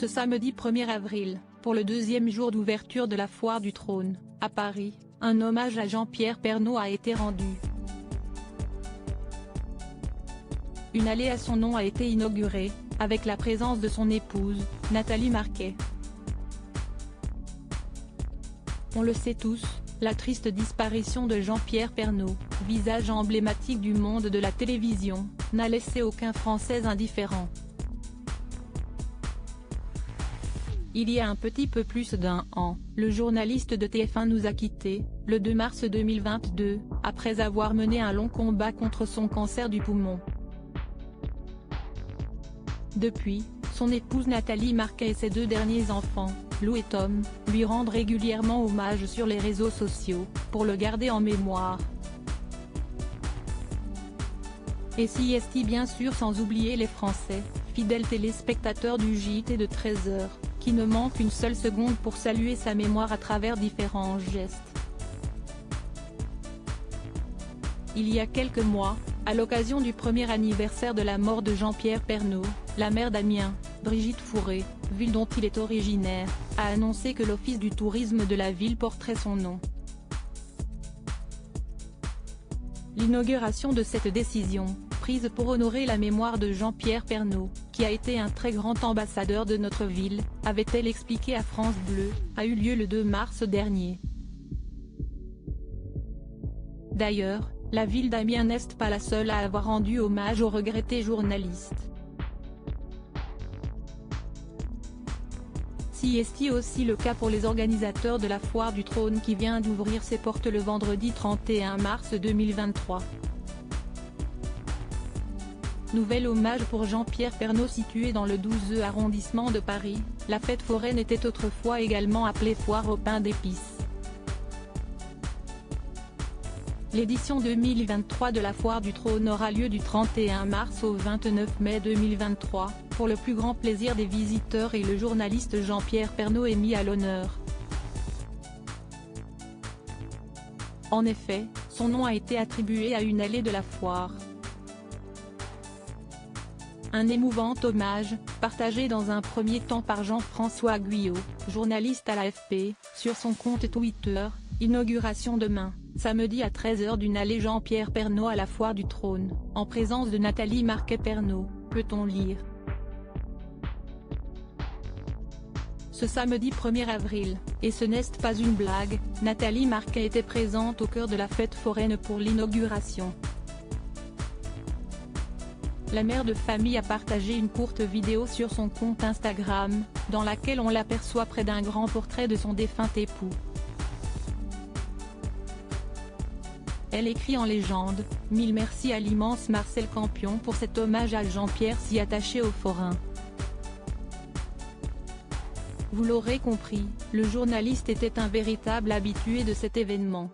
Ce samedi 1er avril, pour le deuxième jour d'ouverture de la Foire du Trône, à Paris, un hommage à Jean-Pierre Pernaut a été rendu. Une allée à son nom a été inaugurée, avec la présence de son épouse, Nathalie Marquet. On le sait tous, la triste disparition de Jean-Pierre Pernaut, visage emblématique du monde de la télévision, n'a laissé aucun Français indifférent. Il y a un petit peu plus d'un an, le journaliste de TF1 nous a quittés, le 2 mars 2022, après avoir mené un long combat contre son cancer du poumon. Depuis, son épouse Nathalie Marquet et ses deux derniers enfants, Lou et Tom, lui rendent régulièrement hommage sur les réseaux sociaux, pour le garder en mémoire. Et CST bien sûr, sans oublier les Français, fidèles téléspectateurs du JT de 13h, qui ne manquent une seule seconde pour saluer sa mémoire à travers différents gestes. Il y a quelques mois, à l'occasion du premier anniversaire de la mort de Jean-Pierre Pernaut, la maire d'Amiens, Brigitte Fourré, ville dont il est originaire, a annoncé que l'office du tourisme de la ville porterait son nom. L'inauguration de cette décision, prise pour honorer la mémoire de Jean-Pierre Pernaut, qui a été un très grand ambassadeur de notre ville, avait-elle expliqué à France Bleu, a eu lieu le 2 mars dernier. D'ailleurs, la ville d'Amiens n'est pas la seule à avoir rendu hommage au regretté journaliste. C'est aussi le cas pour les organisateurs de la Foire du Trône qui vient d'ouvrir ses portes le vendredi 31 mars 2023. Nouvel hommage pour Jean-Pierre Pernaut situé dans le 12e arrondissement de Paris, la fête foraine était autrefois également appelée Foire au pain d'épices. L'édition 2023 de la Foire du Trône aura lieu du 31 mars au 29 mai 2023, pour le plus grand plaisir des visiteurs, et le journaliste Jean-Pierre Pernaut est mis à l'honneur. En effet, son nom a été attribué à une allée de la foire. Un émouvant hommage, partagé dans un premier temps par Jean-François Guyot, journaliste à l'AFP, sur son compte Twitter. Inauguration demain, samedi à 13h d'une allée Jean-Pierre Pernaut à la Foire du Trône, en présence de Nathalie Marquet Pernaut, peut-on lire. Ce samedi 1er avril, et ce n'est pas une blague, Nathalie Marquet était présente au cœur de la fête foraine pour l'inauguration. La mère de famille a partagé une courte vidéo sur son compte Instagram, dans laquelle on l'aperçoit près d'un grand portrait de son défunt époux. Elle écrit en légende « Mille merci à l'immense Marcel Campion pour cet hommage à Jean-Pierre si attaché aux forains ». Vous l'aurez compris, le journaliste était un véritable habitué de cet événement.